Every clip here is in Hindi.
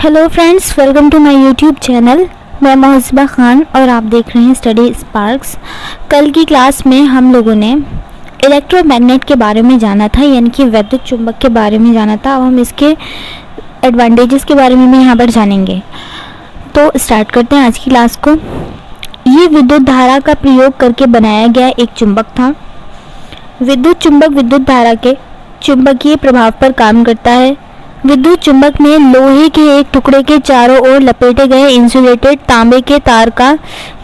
Hello friends, welcome to my YouTube channel. मैं मोहसिबा खान और आप देख रहे हैं स्टडी स्पार्क्स। कल की क्लास में हम लोगों ने इलेक्ट्रोमैग्नेट के बारे में जाना था, यानी कि वैद्युत चुंबक के बारे में जाना था। अब हम इसके एडवांटेजेस के बारे में भी यहाँ पर जानेंगे। तो स्टार्ट करते हैं आज की क्लास को। ये विद्युत धारा का प्रयोग करके बनाया गया एक चुंबक था। विद्युत चुंबक विद्युत धारा के चुंबकीय प्रभाव पर काम करता है। विद्युत चुंबक में लोहे के एक टुकड़े के चारों ओर लपेटे गए इंसुलेटेड तांबे के तार का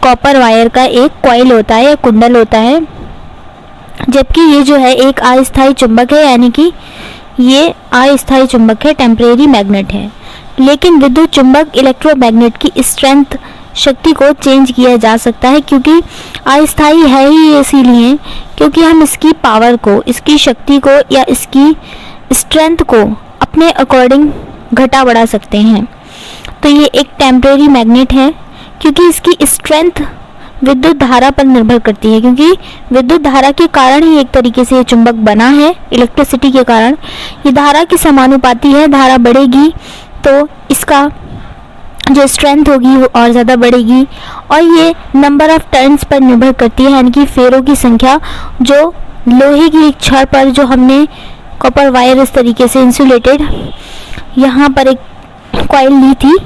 कॉपर वायर का एक कॉइल होता है या कुंडल होता है, जबकि ये जो है एक अस्थायी चुंबक है, यानी कि ये अस्थायी चुंबक है, टेम्परेरी मैग्नेट है। लेकिन विद्युत चुंबक इलेक्ट्रोमैग्नेट की स्ट्रेंथ शक्ति को चेंज किया जा सकता है, क्योंकि अस्थायी है ही इसीलिए क्योंकि हम इसकी पावर को, इसकी शक्ति को या इसकी स्ट्रेंथ को अपने अकॉर्डिंग घटा बढ़ा सकते हैं। तो ये एक टेम्परेरी मैग्नेट है क्योंकि इसकी स्ट्रेंथ विद्युत धारा पर निर्भर करती है, क्योंकि विद्युत धारा के कारण ही एक तरीके से ये चुंबक बना है। इलेक्ट्रिसिटी के कारण ये धारा की समानुपाती है। धारा बढ़ेगी तो इसका जो स्ट्रेंथ होगी वो और ज़्यादा बढ़ेगी, और ये नंबर ऑफ टर्न्स पर निर्भर करती है, यानी कि फेरों की संख्या। जो लोहे की एक छड़ पर जो हमने कॉपर वायर इस तरीके से इंसुलेटेड यहाँ पर एक कॉइल ली थी,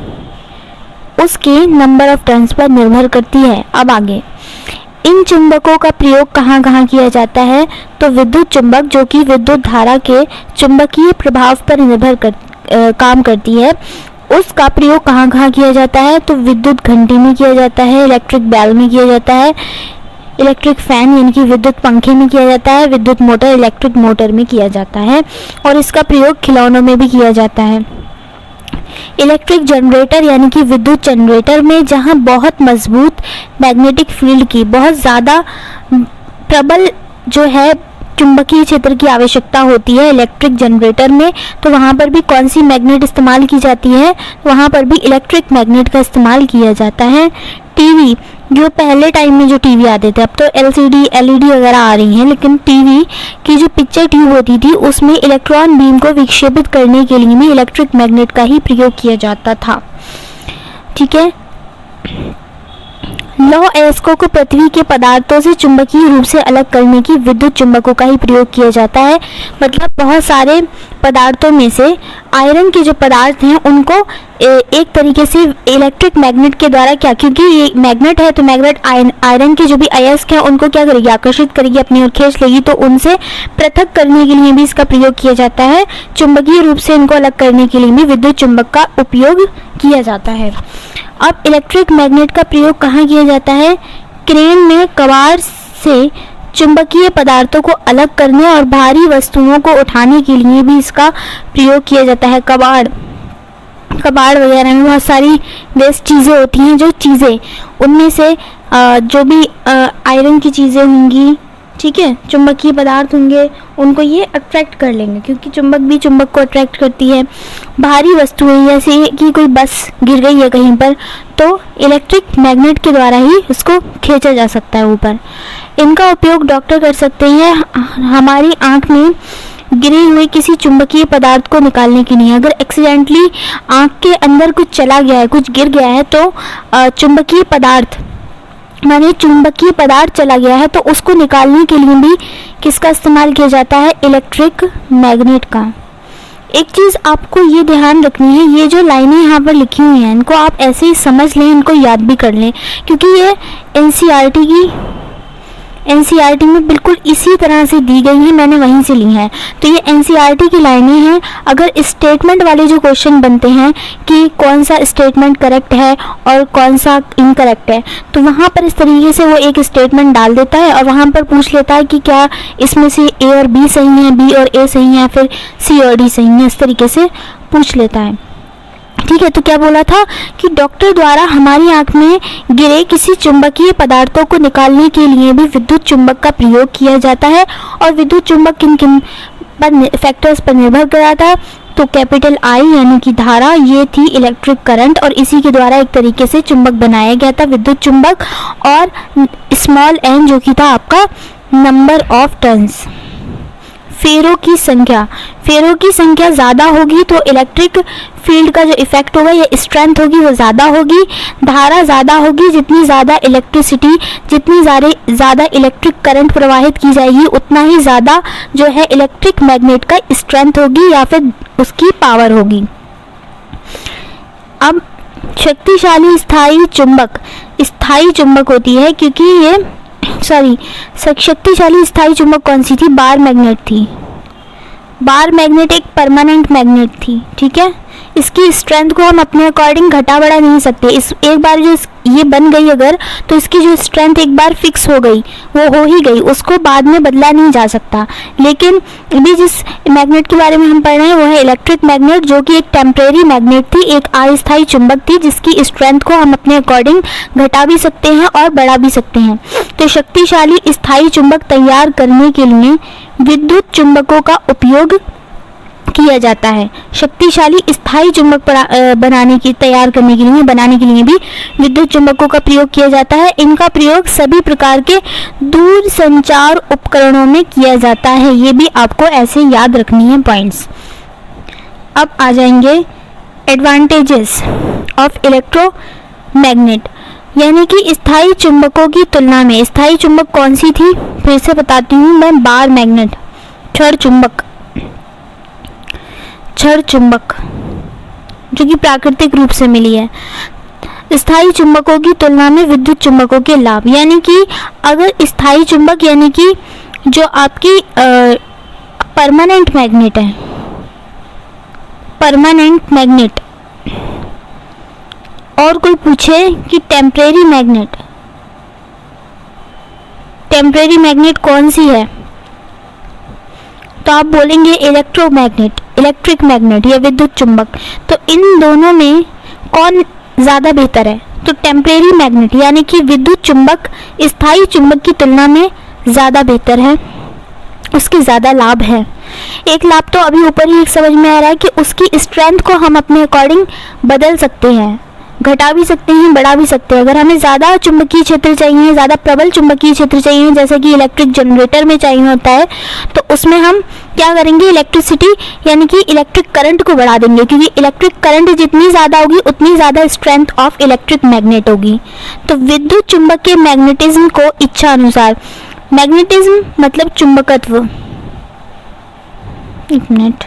उसके नंबर ऑफ टर्न्स पर निर्भर करती है। अब आगे इन चुंबकों का प्रयोग कहाँ कहाँ किया जाता है? तो विद्युत चुंबक जो कि विद्युत धारा के चुंबकीय प्रभाव पर निर्भर काम करती है, उसका प्रयोग कहाँ कहाँ किया जाता है? तो विद्युत घंटी में किया जाता है, इलेक्ट्रिक बेल में किया जाता है, इलेक्ट्रिक फैन यानी कि विद्युत पंखे में किया जाता है, विद्युत मोटर इलेक्ट्रिक मोटर में किया जाता है, और इसका प्रयोग खिलौनों में भी किया जाता है। इलेक्ट्रिक जनरेटर यानी कि विद्युत जनरेटर में जहां बहुत मजबूत मैग्नेटिक फील्ड की, बहुत ज़्यादा प्रबल जो है चुंबकीय क्षेत्र की आवश्यकता होती है इलेक्ट्रिक जनरेटर में, तो वहाँ पर भी कौन सी मैग्नेट इस्तेमाल की जाती है? वहाँ पर भी इलेक्ट्रिक मैग्नेट का इस्तेमाल किया जाता है। टीवी, जो पहले टाइम में जो टीवी आते थे, अब तो एलसीडी एलईडी वगैरह आ रही हैं, लेकिन टीवी की जो पिक्चर ट्यूब होती थी उसमें इलेक्ट्रॉन बीम को विक्षेपित करने के लिए भी इलेक्ट्रिक मैग्नेट का ही प्रयोग किया जाता था। ठीक है। लौह अयस्कों को पृथ्वी के पदार्थों से चुंबकीय रूप से अलग करने की विद्युत चुंबकों का ही प्रयोग किया जाता है। मतलब बहुत सारे पदार्थों में से आयरन के जो पदार्थ हैं उनको एक तरीके से इलेक्ट्रिक मैग्नेट के द्वारा, क्या, क्योंकि ये मैग्नेट है तो मैग्नेट आयरन के जो भी अयस्क हैं उनको क्या करेगी? आकर्षित करेगी, अपनी ओर खींच लेगी, तो उनसे पृथक करने के लिए भी इसका प्रयोग किया जाता है। चुंबकीय रूप से इनको अलग करने के लिए भी विद्युत चुंबक का उपयोग किया जाता है। अब इलेक्ट्रिक मैग्नेट का प्रयोग कहाँ किया जाता है? क्रेन में कबाड़ से चुंबकीय पदार्थों को अलग करने और भारी वस्तुओं को उठाने के लिए भी इसका प्रयोग किया जाता है। कबाड़ वगैरह में बहुत सारी वेस्ट चीज़ें होती हैं, जो चीज़ें उनमें से जो भी आयरन की चीज़ें होंगी, ठीक है, चुंबकीय पदार्थ होंगे, उनको ये अट्रैक्ट कर लेंगे, क्योंकि चुंबक भी चुंबक को अट्रैक्ट करती है। भारी वस्तुएं जैसे कि कोई बस गिर गई है कहीं पर, तो इलेक्ट्रिक मैग्नेट के द्वारा ही उसको खींचा जा सकता है ऊपर। इनका उपयोग डॉक्टर कर सकते हैं हमारी आँख में गिरे हुए किसी चुंबकीय पदार्थ को निकालने के लिए। अगर एक्सीडेंटली आँख के अंदर कुछ चला गया है, कुछ गिर गया है, तो चुंबकीय पदार्थ चला गया है, तो उसको निकालने के लिए भी किसका इस्तेमाल किया जाता है? इलेक्ट्रिक मैग्नेट का। एक चीज़ आपको ये ध्यान रखनी है, ये जो लाइनें यहाँ पर लिखी हुई हैं इनको आप ऐसे ही समझ लें, इनको याद भी कर लें, क्योंकि ये एनसीईआरटी में बिल्कुल इसी तरह से दी गई है, मैंने वहीं से ली है। तो ये एनसीईआरटी की लाइनें हैं। अगर स्टेटमेंट वाले जो क्वेश्चन बनते हैं कि कौन सा स्टेटमेंट करेक्ट है और कौन सा इनकरेक्ट है, तो वहाँ पर इस तरीके से वो एक स्टेटमेंट डाल देता है और वहाँ पर पूछ लेता है कि क्या इसमें से ए और बी सही है, बी और ए सही है, फिर सी और डी सही है, इस तरीके से पूछ लेता है। ठीक है। तो क्या बोला था कि डॉक्टर द्वारा हमारी आंख में गिरे किसी चुंबकीय पदार्थों को निकालने के लिए भी विद्युत चुंबक का प्रयोग किया जाता है। और विद्युत चुंबक किन किन फैक्टर्स पर निर्भर करता था? तो कैपिटल आई यानी कि धारा, ये थी इलेक्ट्रिक करंट, और इसी के द्वारा एक तरीके से चुंबक बनाया गया था विद्युत चुंबक। और स्मॉल एन जो कि था आपका नंबर ऑफ टर्न्स। फेरों की संख्या ज़्यादा होगी तो इलेक्ट्रिक फील्ड का जो इफेक्ट होगा या स्ट्रेंथ होगी वो ज़्यादा होगी। धारा ज़्यादा होगी, जितनी ज़्यादा इलेक्ट्रिसिटी, जितनी ज़्यादा इलेक्ट्रिक करंट प्रवाहित की जाएगी उतना ही ज़्यादा जो है इलेक्ट्रिक मैग्नेट का स्ट्रेंथ होगी या फिर उसकी पावर होगी। अब शक्तिशाली स्थायी चुंबक होती है, क्योंकि ये शक्तिशाली स्थायी चुंबक कौन सी थी? बार मैग्नेट थी। बार मैग्नेट एक परमानेंट मैग्नेट थी, ठीक है। इसकी स्ट्रेंथ को हम अपने अकॉर्डिंग घटा बढ़ा नहीं सकते। एक बार जो ये बन गई अगर, तो इसकी जो स्ट्रेंथ एक बार फिक्स हो गई, वो हो ही गई, उसको बाद में बदला नहीं जा सकता। लेकिन अभी जिस मैग्नेट के बारे में हम पढ़ रहे हैं वो है इलेक्ट्रिक मैग्नेट, जो कि एक टेम्परेरी मैग्नेट थी, एक अस्थायी चुंबक थी, जिसकी स्ट्रेंथ को हम अपने अकॉर्डिंग घटा भी सकते हैं और बढ़ा भी सकते हैं। तो शक्तिशाली स्थायी चुंबक तैयार करने के लिए विद्युत चुंबकों का उपयोग किया जाता है। शक्तिशाली स्थायी चुंबक तैयार करने के लिए, बनाने के लिए भी विद्युत चुंबकों का प्रयोग किया जाता है। इनका प्रयोग सभी प्रकार के दूर संचार उपकरणों में किया जाता है। ये भी आपको ऐसे याद रखनी है पॉइंट्स। अब आ जाएंगे एडवांटेजेस ऑफ इलेक्ट्रोमैग्नेट, यानी कि स्थायी चुंबकों की तुलना में। स्थायी चुंबक कौन सी थी? फिर से बताती हूँ मैं, बार मैग्नेट, छड़ चुंबक जो कि प्राकृतिक रूप से मिली है। स्थायी चुंबकों की तुलना में विद्युत चुंबकों के लाभ, यानी कि अगर स्थायी चुंबक यानी कि जो आपकी परमानेंट मैग्नेट है, परमानेंट मैग्नेट, और कोई पूछे कि टेम्परेरी मैग्नेट कौन सी है, तो आप बोलेंगे इलेक्ट्रिक मैग्नेट या विद्युत चुंबक। तो इन दोनों में कौन ज़्यादा बेहतर है? तो टेम्परेरी मैग्नेट यानी कि विद्युत चुंबक स्थायी चुंबक की तुलना में ज़्यादा बेहतर है, उसके ज़्यादा लाभ है। एक लाभ तो अभी ऊपर ही एक समझ में आ रहा है कि उसकी स्ट्रेंथ को हम अपने अकॉर्डिंग बदल सकते हैं, घटा भी सकते हैं, बढ़ा भी सकते हैं। अगर हमें ज़्यादा चुंबकीय क्षेत्र चाहिए, ज़्यादा प्रबल चुंबकीय क्षेत्र चाहिए, जैसे कि इलेक्ट्रिक जनरेटर में चाहिए होता है, तो उसमें हम क्या करेंगे? इलेक्ट्रिसिटी यानी कि इलेक्ट्रिक करंट को बढ़ा देंगे, क्योंकि इलेक्ट्रिक करंट जितनी ज़्यादा होगी उतनी ज़्यादा स्ट्रेंथ ऑफ इलेक्ट्रिक मैग्नेट होगी। तो विद्युत चुंबक के मैग्नेटिज्म को इच्छा अनुसार, मैग्नेटिज्म मतलब चुंबकत्व, एक मिनट,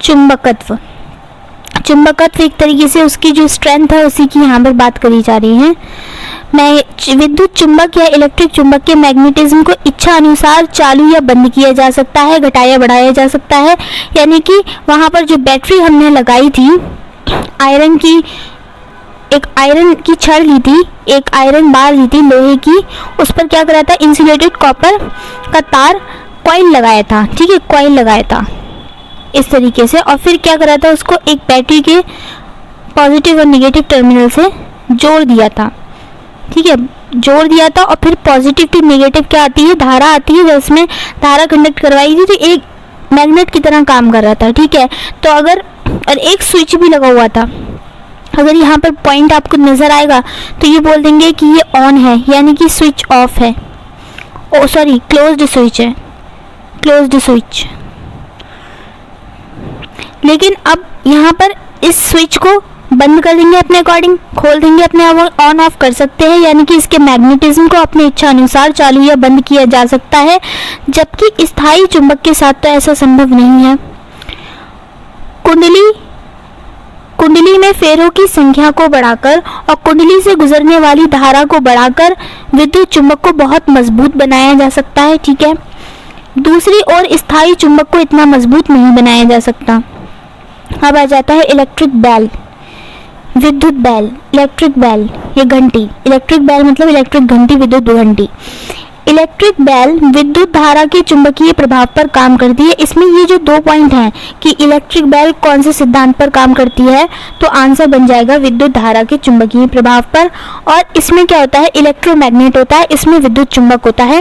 चुंबकत्व एक तरीके से उसकी जो स्ट्रेंथ है उसी की यहाँ पर बात करी जा रही है। विद्युत चुंबक या इलेक्ट्रिक चुंबक के मैग्नेटिज्म को इच्छा अनुसार चालू या बंद किया जा सकता है, घटाया बढ़ाया जा सकता है। यानी कि वहाँ पर जो बैटरी हमने लगाई थी, एक आयरन की छड़ ली थी, एक आयरन बार ली थी लोहे की, उस पर क्या करा था? इंसुलेटेड कॉपर का तार कॉइल लगाया था, ठीक है, कॉइल लगाया था इस तरीके से, और फिर क्या करा था? उसको एक बैटरी के पॉजिटिव और नेगेटिव टर्मिनल से जोड़ दिया था, ठीक है, जोड़ दिया था। और फिर पॉजिटिव टू नेगेटिव क्या आती है? धारा आती है, जिसमें धारा कंडक्ट करवाई थी, तो एक मैग्नेट की तरह काम कर रहा था, ठीक है। तो अगर और एक स्विच भी लगा हुआ था, अगर यहाँ पर पॉइंट आपको नज़र आएगा तो ये बोल देंगे कि ये ऑन है, यानी कि स्विच ऑफ है, क्लोज्ड स्विच है, क्लोज्ड स्विच। लेकिन अब यहाँ पर इस स्विच को बंद कर देंगे अपने अकॉर्डिंग, खोल देंगे अपने आप, ऑन ऑफ कर सकते हैं, यानी कि इसके मैग्नेटिज्म को अपनी इच्छा अनुसार चालू या बंद किया जा सकता है, जबकि स्थायी चुंबक के साथ तो ऐसा संभव नहीं है। कुंडली में फेरों की संख्या को बढ़ाकर और कुंडली से गुजरने वाली धारा को बढ़ाकर विद्युत चुंबक को बहुत मजबूत बनाया जा सकता है, ठीक है। दूसरी ओर स्थायी चुंबक को इतना मजबूत नहीं बनाया जा सकता। अब आ जाता है इलेक्ट्रिक बेल, विद्युत बेल, इलेक्ट्रिक बेल ये घंटी, इलेक्ट्रिक बेल मतलब इलेक्ट्रिक घंटी, विद्युत घंटी। इलेक्ट्रिक बेल विद्युत धारा के चुंबकीय प्रभाव पर काम करती है। इसमें ये जो दो पॉइंट हैं कि इलेक्ट्रिक बेल कौन से सिद्धांत पर काम करती है, तो आंसर बन जाएगा विद्युत धारा के चुंबकीय प्रभाव पर। और इसमें क्या होता है? इलेक्ट्रोमैग्नेट होता है, इसमें विद्युत चुंबक होता है।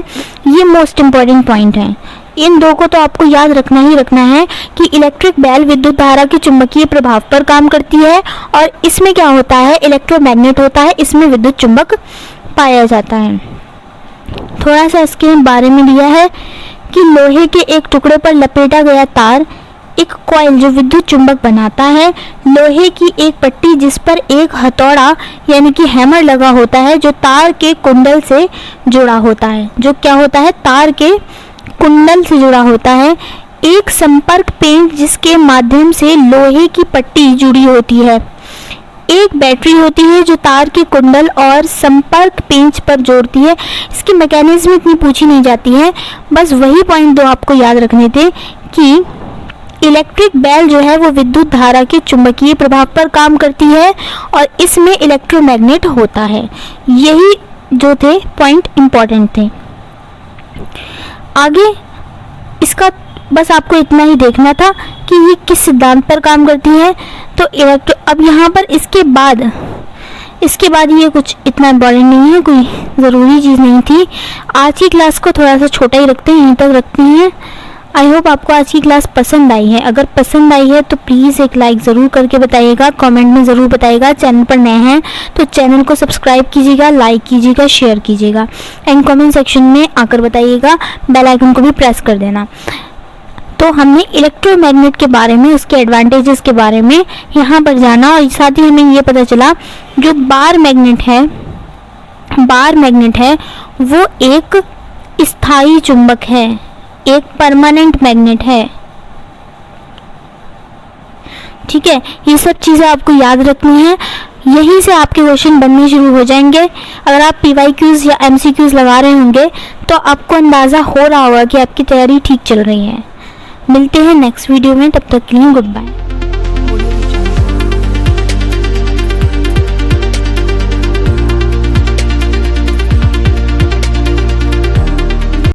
ये मोस्ट इंपॉर्टेंट पॉइंट है, इन दो को तो आपको याद रखना ही रखना है कि इलेक्ट्रिक बेल विद्युत धारा के चुंबकीय प्रभाव पर काम करती है, और इसमें क्या होता है? इलेक्ट्रोमैग्नेट होता है, इसमें विद्युत चुंबक पाया जाता है। थोड़ा सा इसके बारे में दिया है कि लोहे के एक टुकड़े पर लपेटा गया तार एक कॉइल जो विद्युत चुंबक बनाता है, लोहे की एक पट्टी जिस पर एक हथौड़ा यानी कि हैमर लगा होता है जो तार के कुंडल से जुड़ा होता है, जो क्या होता है, तार के कुंडल से जुड़ा होता है, एक संपर्क पेंच जिसके माध्यम से लोहे की पट्टी जुड़ी होती है, एक बैटरी होती है जो तार के कुंडल और संपर्क पेंच पर जोड़ती है। इसकी मैकेनिज्म इतनी पूछी नहीं जाती है, बस वही पॉइंट दो आपको याद रखने थे कि इलेक्ट्रिक बेल जो है वो विद्युत धारा के चुंबकीय प्रभाव पर काम करती है और इसमें इलेक्ट्रोमैग्नेट होता है। यही जो थे पॉइंट इम्पॉर्टेंट थे। आगे इसका बस आपको इतना ही देखना था कि ये किस सिद्धांत पर काम करती है। तो अब यहाँ पर इसके बाद ये कुछ इतना इम्पोर्टेंट नहीं है, कोई ज़रूरी चीज़ नहीं थी। आज की क्लास को थोड़ा सा छोटा ही रखते हैं, यहीं तक रखते हैं। आई होप आपको आज की क्लास पसंद आई है। अगर पसंद आई है तो प्लीज़ एक लाइक ज़रूर करके बताइएगा, कमेंट में ज़रूर बताइएगा। चैनल पर नए हैं तो चैनल को सब्सक्राइब कीजिएगा, लाइक कीजिएगा, शेयर कीजिएगा एंड कमेंट सेक्शन में आकर बताइएगा, बेल आइकन को भी प्रेस कर देना। तो हमने इलेक्ट्रोमैग्नेट के बारे में, उसके एडवांटेजेस के बारे में यहाँ पर जाना और साथ ही हमें ये पता चला जो बार मैग्नेट है वो एक स्थायी चुंबक है, एक परमानेंट मैग्नेट है। ठीक है, ये सब चीज़ें आपको याद रखनी है, यहीं से आपके क्वेश्चन बनने शुरू हो जाएंगे। अगर आप PYQs या MCQs लगा रहे होंगे तो आपको अंदाज़ा हो रहा होगा कि आपकी तैयारी ठीक चल रही है। मिलते हैं नेक्स्ट वीडियो में, तब तक के लिए गुड बाय।